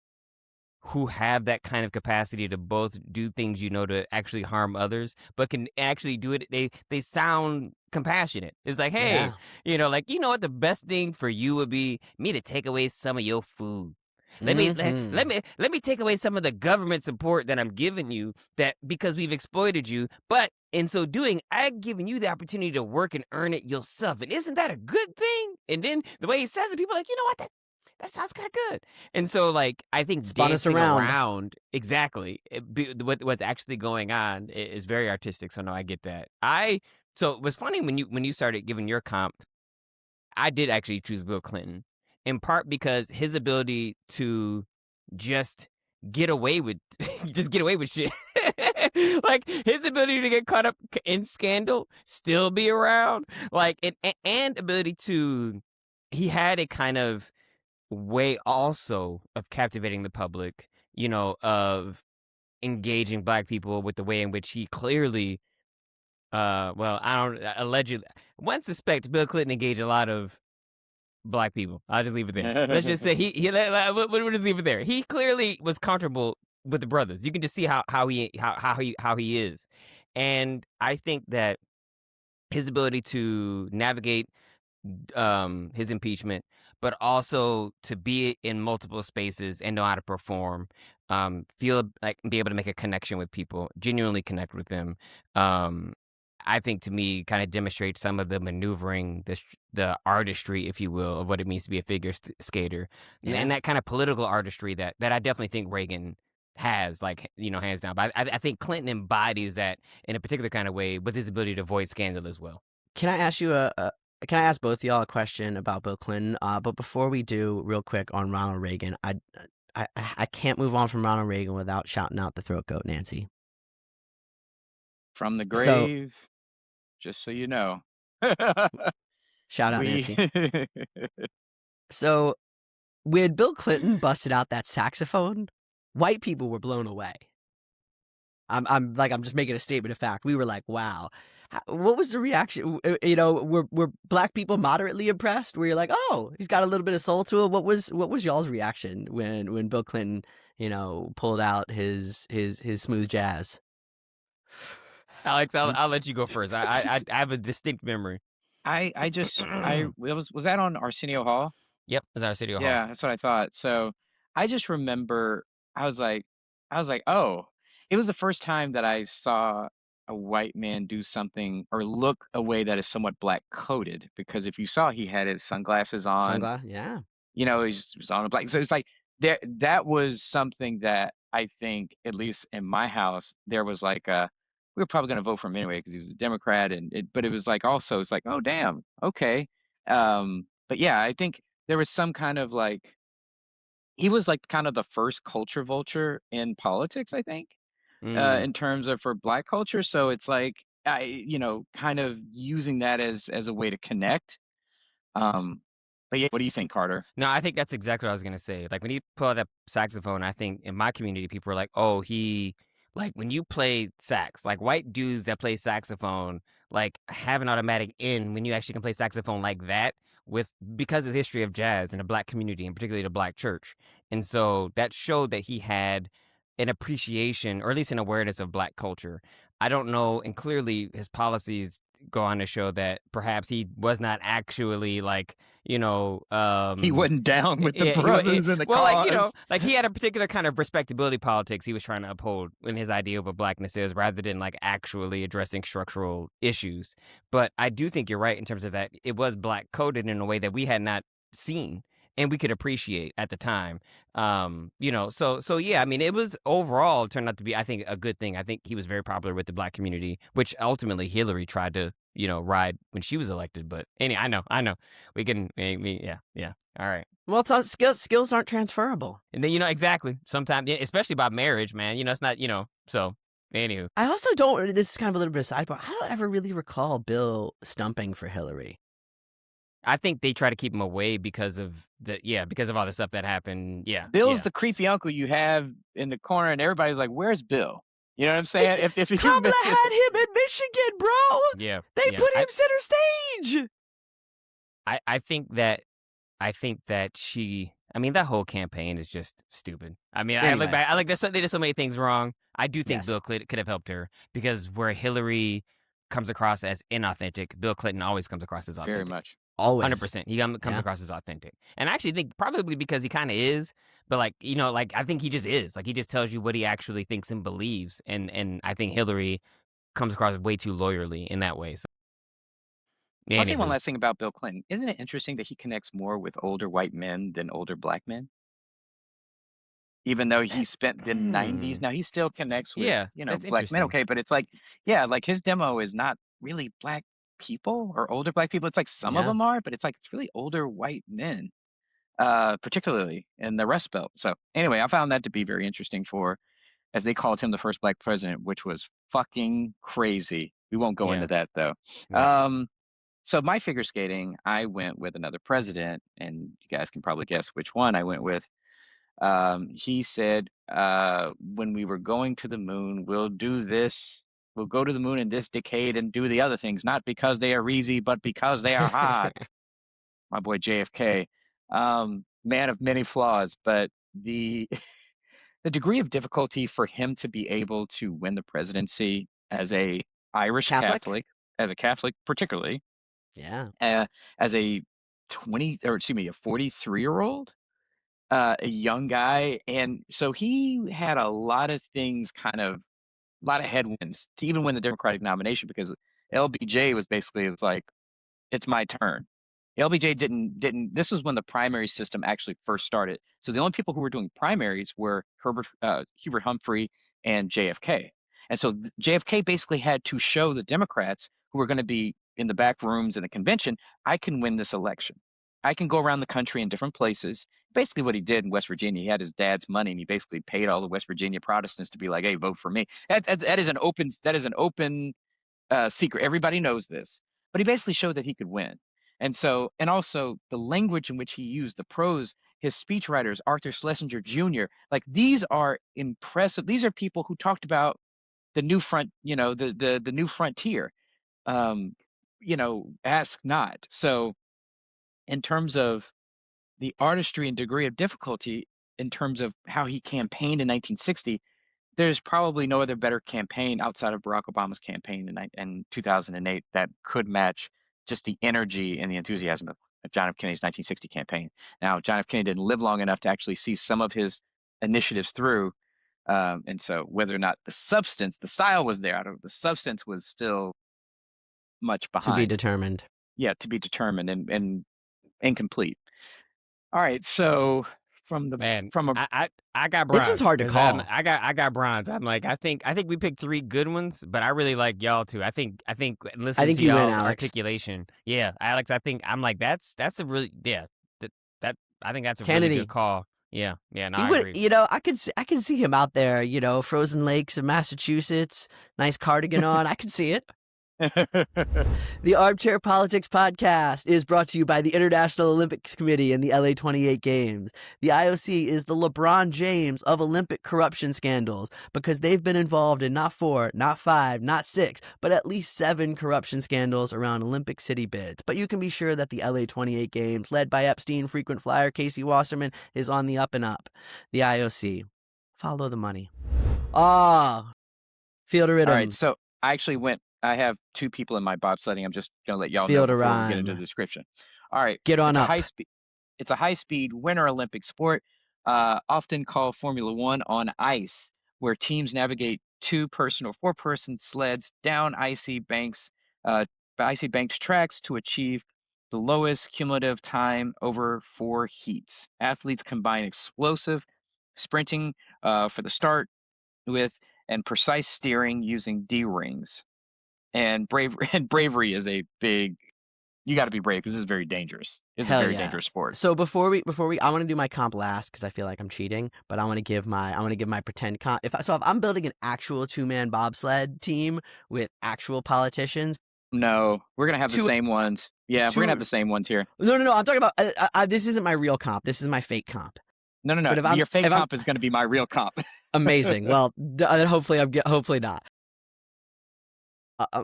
who have that kind of capacity to both do things to actually harm others, but can actually do it. They sound compassionate. It's like, hey, what the best thing for you would be me to take away some of your food. Let me take away some of the government support that I'm giving you, that because we've exploited you, but in so doing, I've given you the opportunity to work and earn it yourself. And isn't that a good thing? And then the way he says it, people are like, you know what? That sounds kind of good. And so, I think dancing around exactly what's actually going on is very artistic. So no, I get that. So it was funny when you started giving your comp. I did actually choose Bill Clinton, in part because his ability to just get away with shit. His ability to get caught up in scandal, still be around, and ability to, he had a kind of way also of captivating the public, of engaging Black people with the way in which he clearly, allegedly, one suspect Bill Clinton engaged a lot of Black people. I'll just leave it there. Let's just say we'll just leave it there. He clearly was comfortable with the brothers. You can just see how he is, and I think that his ability to navigate his impeachment, but also to be in multiple spaces and know how to perform, feel like be able to make a connection with people, genuinely connect with them. I think to me kind of demonstrates some of the maneuvering, the artistry, if you will, of what it means to be a figure skater, and that kind of political artistry that I definitely think Reagan has, hands down. But I think Clinton embodies that in a particular kind of way with his ability to avoid scandal as well. Can I ask both of y'all a question about Bill Clinton? But before we do, real quick on Ronald Reagan, I can't move on from Ronald Reagan without shouting out the throat goat, Nancy. From the So grave, just so you know. shout out We Nancy. So when Bill Clinton busted out that saxophone, white people were blown away. I'm just making a statement of fact. We were like, wow. What was the reaction? You know, were black people moderately impressed? Where you're like, oh, he's got a little bit of soul to him. What was y'all's reaction when Bill Clinton, you know, pulled out his smooth jazz? Alex, I'll let you go first. I have a distinct memory. Was that on Arsenio Hall? Yep, it was our City Hall. Yeah, that's what I thought. So I just remember I was like, oh, it was the first time that I saw a white man do something or look a way that is somewhat black coded. Because if you saw, he had his sunglasses on, Sunglass, yeah. you know, he was on a black. So it's like that was something that I think, at least in my house, there was like we were probably going to vote for him anyway because he was a Democrat, but it was like also it's like, oh damn, okay. But yeah, I think there was some kind of like he was like kind of the first culture vulture in politics, I think, Mm. in terms of for black culture. So it's like kind of using that as a way to connect. Um, but yeah, what do you think, Carter? No, I think that's exactly what I was gonna say. Like when you pull out that saxophone, I think in my community, people are like, "Oh, he like when you play sax, like white dudes that play saxophone, like have an automatic in when you actually can play saxophone like that with because of the history of jazz in the black community and particularly the black church." And so that showed that he had an appreciation or at least an awareness of black culture. I don't know, and clearly his policies go on to show that perhaps he was not actually like He wasn't down with the yeah, brothers in the well, like, cause. like he had a particular kind of respectability politics he was trying to uphold in his idea of what blackness is, rather than like actually addressing structural issues. But I do think you're right in terms of that it was black coded in a way that we had not seen and we could appreciate at the time. So yeah, I mean, it was overall turned out to be, I think, a good thing. I think he was very popular with the black community, which ultimately Hillary tried to, ride when she was elected. But anyway, I know. We can, yeah. All right. Well, it's not, skills aren't transferable. And then, exactly. Sometimes, especially about marriage, man, it's not, so anywho. I also don't, this is kind of a little bit of a sidebar. I don't ever really recall Bill stumping for Hillary. I think they try to keep him away because of because of all the stuff that happened. Yeah. Bill's yeah. the creepy uncle you have in the corner, and everybody's like, "Where's Bill?" You know what I'm saying? If you Kamala miss had him in Michigan, bro. Yeah. They yeah. put him center stage. I think that that whole campaign is just stupid. I mean, Anyway. I look back, they did so many things wrong. I do think Yes. Bill Clinton could have helped her because where Hillary comes across as inauthentic, Bill Clinton always comes across as authentic. very much. Always. 100%. He comes across as authentic. And I actually think probably because he kind of is, but I think he just is. Like he just tells you what he actually thinks and believes. And I think Hillary comes across way too lawyerly in that way. So, I'll say one anywho. last thing about Bill Clinton. Isn't it interesting that he connects more with older white men than older black men? Even though he spent the 90s, now he still connects with, Yeah, that's black men. interesting. Okay, but it's like, yeah, like his demo is not really black people or older black people. It's like some of Yeah. them are, but it's like it's really older white men, particularly in the Rust Belt. So anyway, I found that to be very interesting for, as they called him, the first black president, which was fucking crazy. We won't go Yeah. into that though. Yeah. So my figure skating, I went with another president, and you guys can probably guess which one I went with. He said, when we were going to the moon, we'll do this. We'll go to the moon in this decade and do the other things, not because they are easy, but because they are hard. My boy JFK, man of many flaws, but the the degree of difficulty for him to be able to win the presidency as a Irish Catholic? as a Catholic particularly, Yeah. as a 43-year-old, a young guy, and so he had a lot of things, a lot of headwinds to even win the Democratic nomination because LBJ was basically, it's like, it's my turn. LBJ didn't. This was when the primary system actually first started. So the only people who were doing primaries were Hubert Humphrey and JFK. And so JFK basically had to show the Democrats who were going to be in the back rooms in the convention, I can win this election. I can go around the country in different places. Basically what he did in West Virginia, he had his dad's money and he basically paid all the West Virginia Protestants to be like, hey, vote for me. That is an open secret. Everybody knows this. But he basically showed that he could win. And so, and also the language in which he used, the prose, his speechwriters, Arthur Schlesinger Jr., like these are impressive. These are people who talked about the new front, the new frontier. Ask not. So in terms of the artistry and degree of difficulty, in terms of how he campaigned in 1960, there's probably no other better campaign outside of Barack Obama's campaign in 2008 that could match just the energy and the enthusiasm of John F. Kennedy's 1960 campaign. Now, John F. Kennedy didn't live long enough to actually see some of his initiatives through. And so whether or not the style was there, the substance was still much behind. To be determined. Yeah, to be determined and incomplete. All right, so I got bronze. This one's hard to call. I got bronze. I'm like, I think we picked 3 good ones, but I really like y'all too. I think listening to you y'all win, Alex. articulation. Yeah, Alex. I'm like that's a really I think that's a Kennedy. really good call. Yeah. No, I agree. I can see him out there. Frozen lakes in Massachusetts, nice cardigan on. I can see it. The Armchair Politics Podcast is brought to you by the International Olympics Committee and the LA 28 Games. The IOC is the LeBron James of Olympic corruption scandals because they've been involved in not 4, not 5, not 6, but at least 7 corruption scandals around Olympic City bids. But you can be sure that the LA 28 Games, led by Epstein frequent flyer Casey Wasserman, is on the up and up. The IOC. Follow the money. Field of Rhythm. All right, so I have 2 people in my bobsledding. I'm just going to let y'all Field know of before we Rhyme. get into the description. All right. Get on up. It's a high-speed winter Olympic sport, often called Formula One on ice, where teams navigate 2-person or 4-person sleds down icy banked tracks to achieve the lowest cumulative time over 4 heats. Athletes combine explosive sprinting for the start and precise steering using D-rings. And bravery is a big. You got to be brave because this is very dangerous. It's a very dangerous sport. So before we, I want to do my comp last because I feel like I'm cheating. But I want to give my pretend comp. If I'm building an actual 2-man bobsled team with actual politicians. No, we're gonna have the same ones. Yeah, we're gonna have the same ones here. No. I'm talking about. This isn't my real comp. This is my fake comp. No. Your fake comp is gonna be my real comp. Amazing. Well, hopefully not.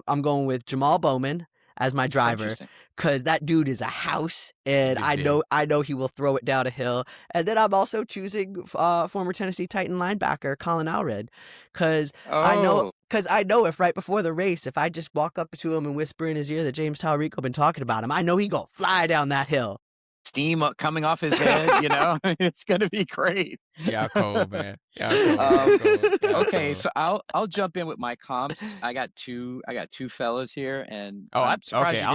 I'm going with Jamal Bowman as my driver because that dude is a house, and I know he will throw it down a hill. And then I'm also choosing former Tennessee Titan linebacker Colin Allred because I know if right before the race, if I just walk up to him and whisper in his ear that James Tallarico been talking about him, I know he gonna fly down that hill. Steam coming off his head, it's gonna be great. Yeah, cold, man. Okay, so I'll jump in with my comps. I got two fellas here, and okay. I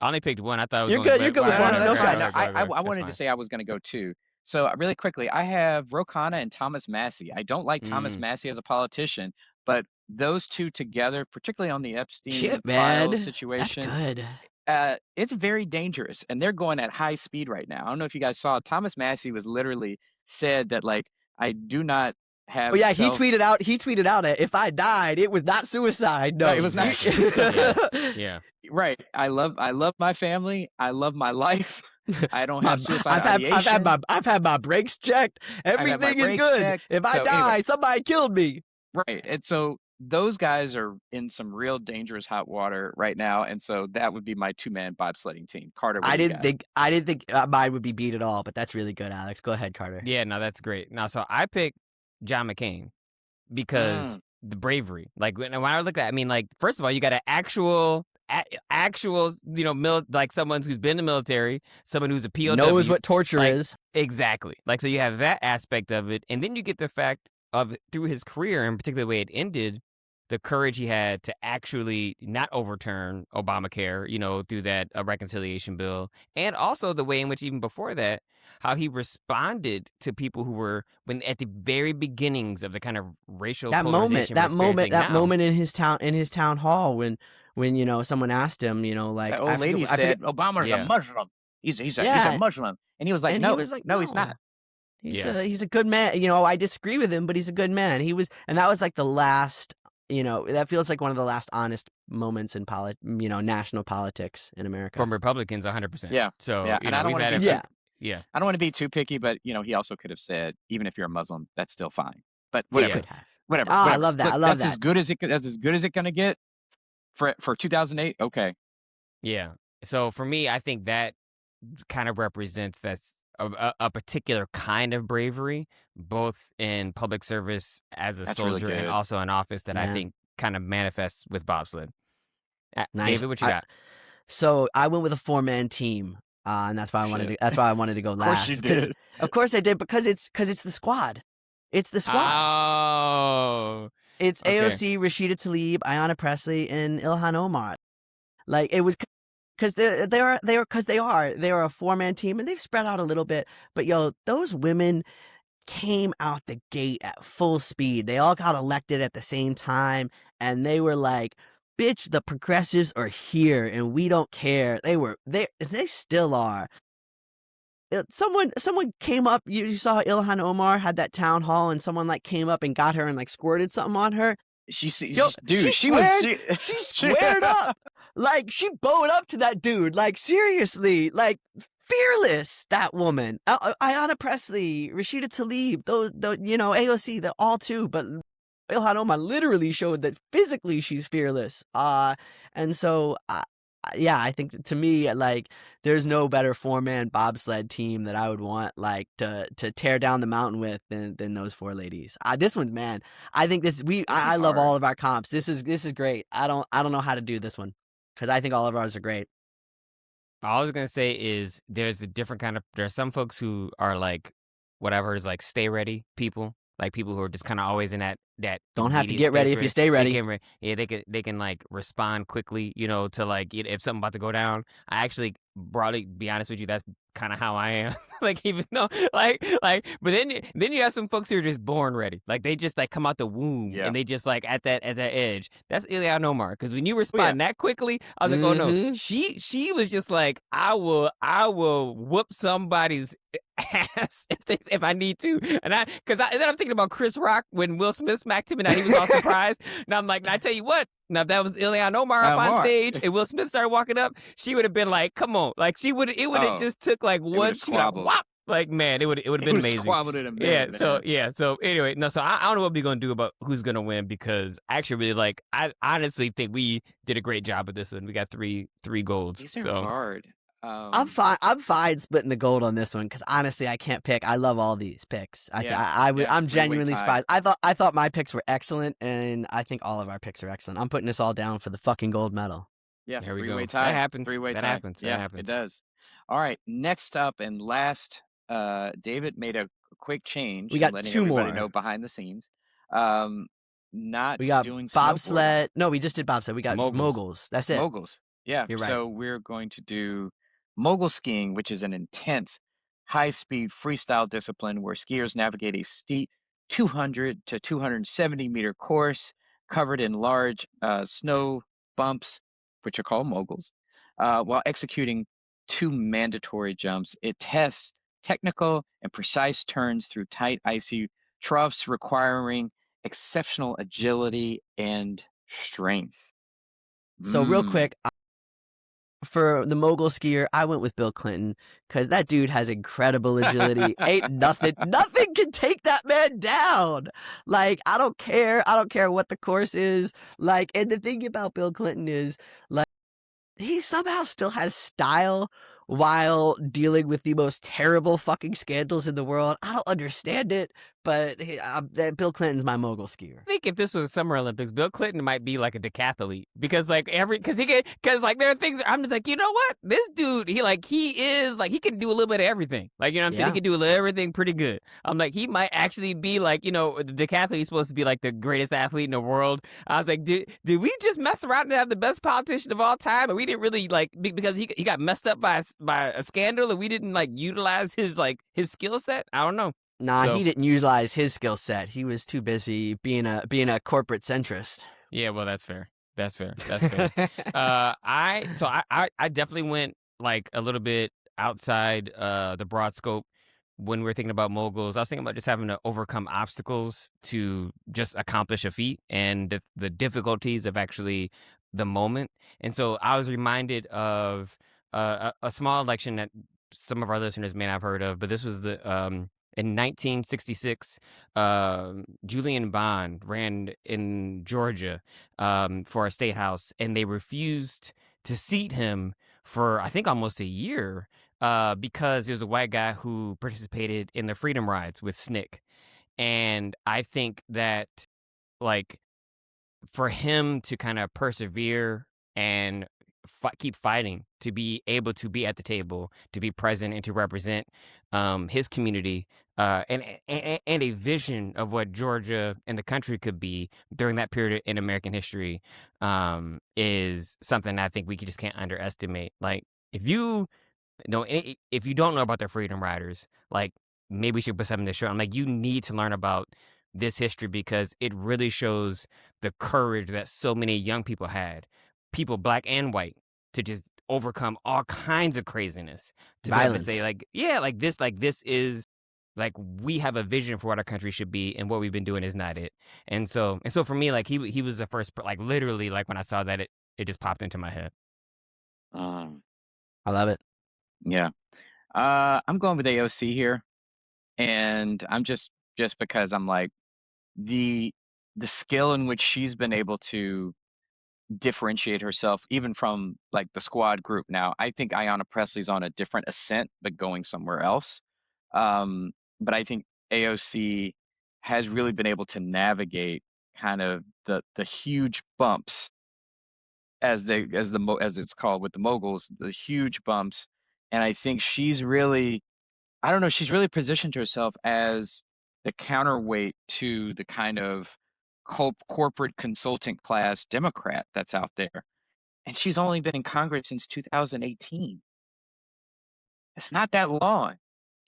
only picked one. I thought it was you're good. You're good with one. No stress. I wanted to say I was gonna go 2. So really quickly, I have Ro Khanna and Thomas Massie. I don't like Thomas Massie as a politician, but those 2 together, particularly on the Epstein file situation, that's good. It's very dangerous, and they're going at high speed right now. I don't know if you guys saw. Thomas Massie was literally said that I do not have. Oh yeah, he tweeted out. If I died, it was not suicide. No, it was not suicide. Yeah. Right. I love my family. I love my life. I don't have suicide ideation. I've had my brakes checked. Everything is good. Checked. If I die, somebody killed me. Right, and so those guys are in some real dangerous hot water right now, and so that would be my 2-man bobsledding team. Carter, I didn't think mine would be beat at all, but that's really good, Alex. Go ahead, Carter. Yeah, no, that's great. Now, so I picked John McCain because the bravery. Like when I look at, first of all, you got an actual, someone who's been in the military, someone who's a POW, knows what torture is. Exactly. So you have that aspect of it, and then you get the fact of through his career, and particularly the way it ended, the courage he had to actually not overturn Obamacare, through that reconciliation bill, and also the way in which even before that, how he responded to people who were at the very beginnings of the kind of racial polarization that moment in his town hall when someone asked him, that old lady said Obama's a Muslim. He's a Yeah, Muslim, and he was like, and he no, was like, no, he's no. not. He's a good man. I disagree with him, but he's a good man. And that was like the last. That feels like one of the last honest moments in national politics in America. From Republicans, 100%. Yeah. So yeah, and I don't we've want had to be a too, yeah. I don't want to be too picky, but he also could have said, even if you're a Muslim, that's still fine. But He whatever, could have. whatever. Oh, I whatever. love that. Look, I love that's that. as good as it's gonna get for 2008. Okay. Yeah. So for me, I think that kind of represents a particular kind of bravery, both in public service as a That's really soldier and good. also in office that I Yeah. think kind of manifests with bobsled. Nice. David, what you got? So I went with a 4-man team, and that's why I wanted to. That's why I wanted to go Of last. course you did. Of course I did, because it's the squad. It's the squad. Oh, It's okay. AOC, Rashida Tlaib, Ayanna Pressley, and Ilhan Omar. Like, it was because they are a 4-man team, and they've spread out a little bit. But those women came out the gate at full speed. They all got elected at the same time, and they were like, bitch, the progressives are here and we don't care. They still are. Someone came up, you saw Ilhan Omar had that town hall, and someone like came up and got her and like squirted something on her. She She squared up. Like, she bowed up to that dude. Like, seriously, like, fearless, that woman. Ayanna Pressley, Rashida Tlaib, those AOC, they're all too, but Ilhan Omar literally showed that physically she's fearless. And so, I think, to me, like, there's no better 4-man bobsled team that I would want, like, to tear down the mountain with than those 4 ladies. This one's, man, I think I love all of our comps. This is great. I don't know how to do this one, because I think all of ours are great. All I was gonna say is there's some folks who are like, whatever is like stay ready people, like people who are just kind of always in that Don't have to immediate get ready space if you stay ready. they can like respond quickly, to like if something about to go down. I actually, broadly, be honest with you, that's kind of how I am. Like, even though like, but then you have some folks who are just born ready. Like, they just like come out the womb and they just like at that edge. That's Ilhan Omar. Because when you respond that quickly, I was like, oh no, she was just like, I will whoop somebody's ass if I need to. And then I'm thinking about Chris Rock when Will Smith smacked him and he was all surprised. And I'm like, I tell you what, now if that was Ilhan Omar up on stage and Will Smith started walking up, she would have been like, come on. Like, it would have just took like one slap. Like, man, it would have been amazing. Squabbled in a minute, So anyway, no, so I don't know what we're gonna do about who's gonna win, because I actually really like, I honestly think we did a great job with this one. We got three golds. These are hard. I'm fine splitting the gold on this one, because honestly, I can't pick. I love all these picks. I'm genuinely surprised. I thought my picks were excellent, and I think all of our picks are excellent. I'm putting this all down for the fucking gold medal. Yeah, there we three-way go. tie. That happens. Three-way tie. Happens. Yeah, that happens. It does. All right, next up and last, David made a quick change. We got letting 2 everybody more. know behind the scenes. We got doing bobsled. No, we just did bobsled. We got moguls. That's it. Moguls. Yeah. You're right. So we're going to do mogul skiing, which is an intense, high-speed freestyle discipline where skiers navigate a steep 200 to 270 meter course covered in large snow bumps, which are called moguls, while executing 2 mandatory jumps. It tests technical and precise turns through tight, icy troughs, requiring exceptional agility and strength. So real quick, for the mogul skier, I went with Bill Clinton, because that dude has incredible agility. Ain't nothing can take that man down. Like, I don't care what the course is. Like, and the thing about Bill Clinton is, like, he somehow still has style while dealing with the most terrible fucking scandals in the world. I don't understand it, but Bill Clinton's my mogul skier. I think if this was the Summer Olympics, Bill Clinton might be like a decathlete, because like there are things I'm just like, you know what, this dude, he can do a little bit of everything. Like, you know what I'm saying? He can do a little everything pretty good. I'm like, he might actually be like, the decathlete is supposed to be like the greatest athlete in the world. I was like, did we just mess around and have the best politician of all time, and we didn't really like, because he got messed up by a scandal, and we didn't like utilize his skill set? I don't know. Nah, he didn't utilize his skill set. He was too busy being a corporate centrist. Yeah, well, that's fair. I definitely went like a little bit outside the broad scope when we're thinking about moguls. I was thinking about just having to overcome obstacles to just accomplish a feat, and the difficulties of actually the moment. And so I was reminded of a small election that some of our listeners may not have heard of, but this was the in 1966, Julian Bond ran in Georgia for a state house, and they refused to seat him for, I think, almost a year because he was a white guy who participated in the freedom rides with SNCC. And I think that, like, for him to kind of persevere and keep fighting, to be able to be at the table, to be present, and to represent his community, and a vision of what Georgia and the country could be during that period in American history, is something I think we just can't underestimate. Like, if you if you don't know about the Freedom Riders, like, maybe we should put something to show. I'm like, you need to learn about this history because it really shows the courage that so many young people had, people black and white, to just overcome all kinds of craziness, to be able to say, Violence. like, yeah, this is, like, we have a vision for what our country should be, and what we've been doing is not it. And so for me, like, he was the first, like, literally, like, when I saw that, it just popped into my head. Um, I love it. yeah. I'm going with AOC here, and I'm just because I'm like the skill in which she's been able to differentiate herself even from like the squad group. Now, I think Ayanna Presley's on a different ascent, but going somewhere else. But I think AOC has really been able to navigate kind of the huge bumps as it's called with the moguls, the huge bumps. And I think she's really, I don't know, she's really positioned herself as the counterweight to the kind of corporate consultant class Democrat that's out there. And she's only been in Congress since 2018. It's not that long.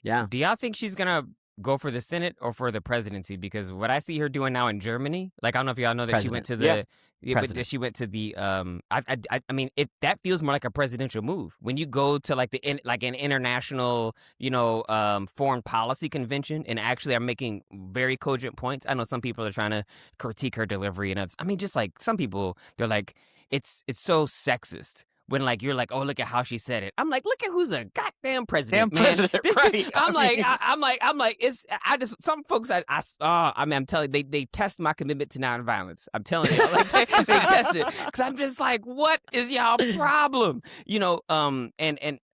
Yeah. Do y'all think she's gonna go for the Senate or for the presidency? Because what I see her doing now in Germany, like, I don't know if y'all know that she went to President. the, but President. she went to the I mean, that feels more like a presidential move when you go to like like an international, foreign policy convention and actually are making very cogent points. I know some people are trying to critique her delivery, and I mean, just like some people, they're like, it's so sexist. When, like, you're like, oh, look at how she said it. I'm like, look at who's a goddamn president, man. Right. I'm like, it's, I just, some folks, I mean, I'm telling you, they test my commitment to nonviolence. I'm telling you, like, they test it. Cause I'm just like, what is y'all problem?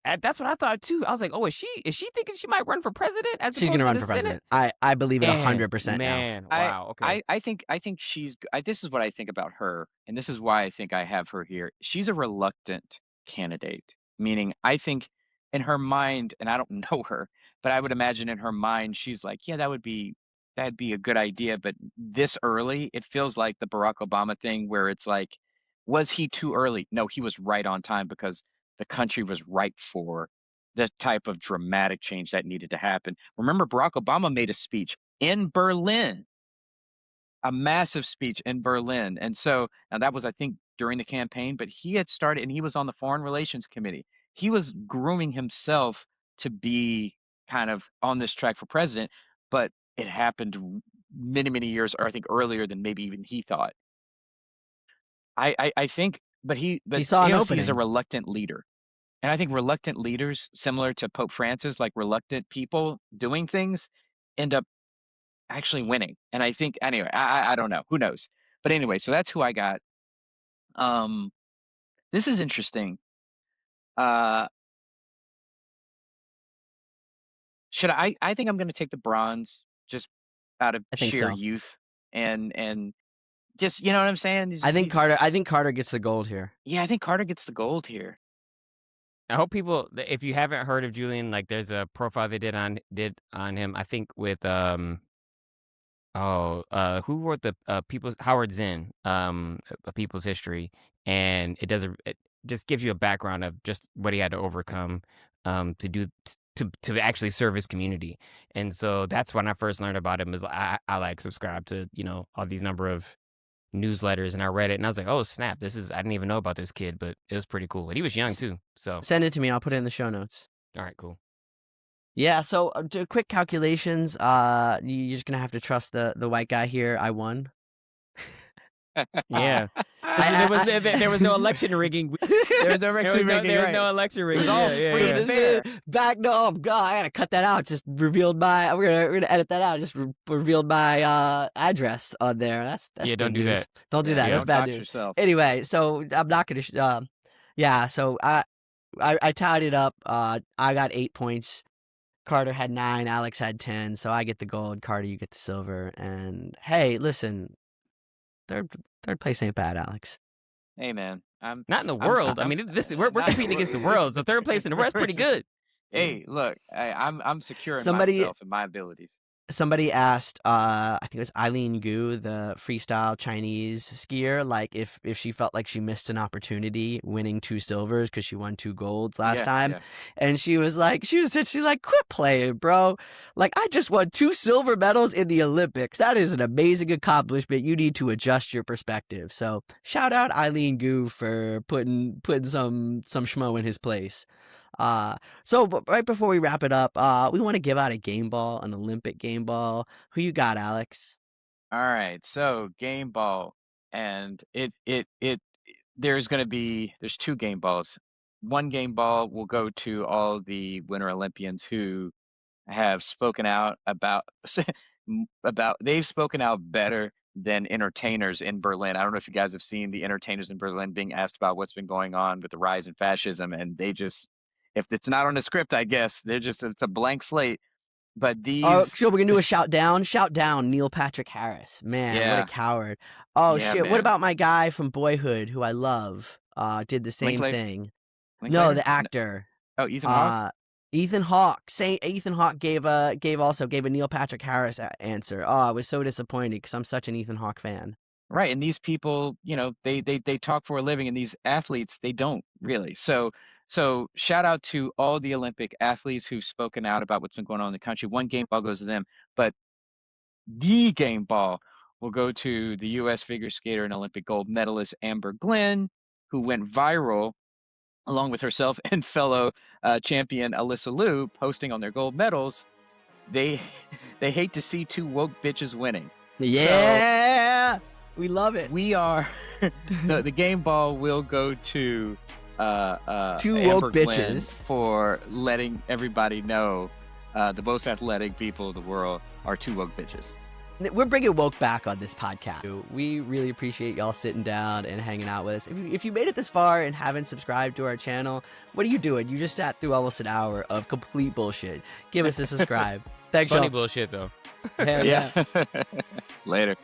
And that's what I thought too. I was like, oh, is she thinking she might run for president? She's going to run for president. I believe it 100% man, now. wow. Okay. I think this is what I think about her, and this is why I think I have her here. She's a reluctant candidate, meaning I think in her mind, and I don't know her, but I would imagine in her mind, she's like, yeah, that'd be a good idea. But this early, it feels like the Barack Obama thing where it's like, was he too early? No, he was right on time because the country was ripe for the type of dramatic change that needed to happen. Remember, Barack Obama made a speech in Berlin, a massive speech in Berlin. And so now that was, I think, during the campaign, but he had started and he was on the Foreign Relations Committee. He was grooming himself to be kind of on this track for president, but it happened many, many years, or I think earlier than maybe even he thought. I think, but he saw an AOC opening. is a reluctant leader. And I think reluctant leaders, similar to Pope Francis, like reluctant people doing things, end up actually winning. And I think, anyway, I don't know. Who knows? But anyway, so that's who I got. This is interesting. Should I think I'm going to take the bronze just out of sheer youth and just, you know what I'm saying? I think Carter gets the gold here. Yeah, I think Carter gets the gold here. I hope people, if you haven't heard of Julian, like, there's a profile they did on him, I think, with who wrote the Howard Zinn, A People's History, and it just gives you a background of just what he had to overcome to actually serve his community. And so that's when I first learned about him. Is I like subscribe to all these number of newsletters, and I read it and I was like, oh snap, I didn't even know about this kid, but it was pretty cool. And he was young too. So send it to me, I'll put it in the show notes. All right, cool. Yeah, so quick calculations. You're just gonna have to trust the white guy here. I won. Yeah. There was no election rigging. There was no election rigging, There was right. no election It rigging. was all Yeah, free yeah. and fair. Back no, God, I gotta cut that out. Just revealed my. We're gonna edit that out. Just revealed my address on there. That's Yeah, don't big do news. that. Don't do Yeah, that. yeah. That's Don't bad dox news. yourself. Anyway, so I'm not gonna. Yeah, so I tied it up. I got 8 points. Carter had 9. Alex had 10. So I get the gold. Carter, you get the silver. And hey, listen, third place ain't bad, Alex. Hey, man. Not in the world. I mean, we're competing against the world, so third place in the world's pretty good. Hey, look, I'm secure in Somebody- myself and my abilities. Somebody asked, I think it was Eileen Gu, the freestyle Chinese skier, like if she felt like she missed an opportunity winning 2 silvers because she won 2 golds last Yeah, time. yeah. And she was essentially like, quit playing, bro. Like, I just won 2 silver medals in the Olympics. That is an amazing accomplishment. You need to adjust your perspective. So shout out Eileen Gu for putting some schmo in his place. So right before we wrap it up, we want to give out a game ball, an Olympic game ball. Who you got, Alex? All right, so game ball, and there's 2 game balls. One game ball will go to all the Winter Olympians who have spoken out about they've spoken out better than entertainers in Berlin. I don't know if you guys have seen the entertainers in Berlin being asked about what's been going on with the rise in fascism, and they just, if it's not on the script, I guess it's a blank slate. But these, So we're gonna do a shout down, Neil Patrick Harris. Man, what Yeah. a coward. Oh Yeah, shit, what man. about my guy from Boyhood who I love? Did the same Linklater? thing. No, Linklater? the actor. Oh, Ethan Hawke. Ethan Hawke. Ethan Hawke gave a Neil Patrick Harris answer. Oh, I was so disappointed because I'm such an Ethan Hawke fan. Right, and these people, they talk for a living, and these athletes, they don't really. So shout out to all the Olympic athletes who've spoken out about what's been going on in the country. One game ball goes to them, but the game ball will go to the U.S. figure skater and Olympic gold medalist Amber Glenn, who went viral along with herself and fellow champion Alyssa Liu, posting on their gold medals. They hate to see 2 woke bitches winning. Yeah, we love it. We are the game ball will go to 2 Amber woke Glenn bitches for letting everybody know the most athletic people in the world are 2 woke bitches. We're bringing woke back on this podcast. We really appreciate y'all sitting down and hanging out with us. If you made it this far and haven't subscribed to our channel, what are you doing? You just sat through almost an hour of complete bullshit. Give us a subscribe. Thanks, Funny y'all. bullshit though. Hell yeah. Later.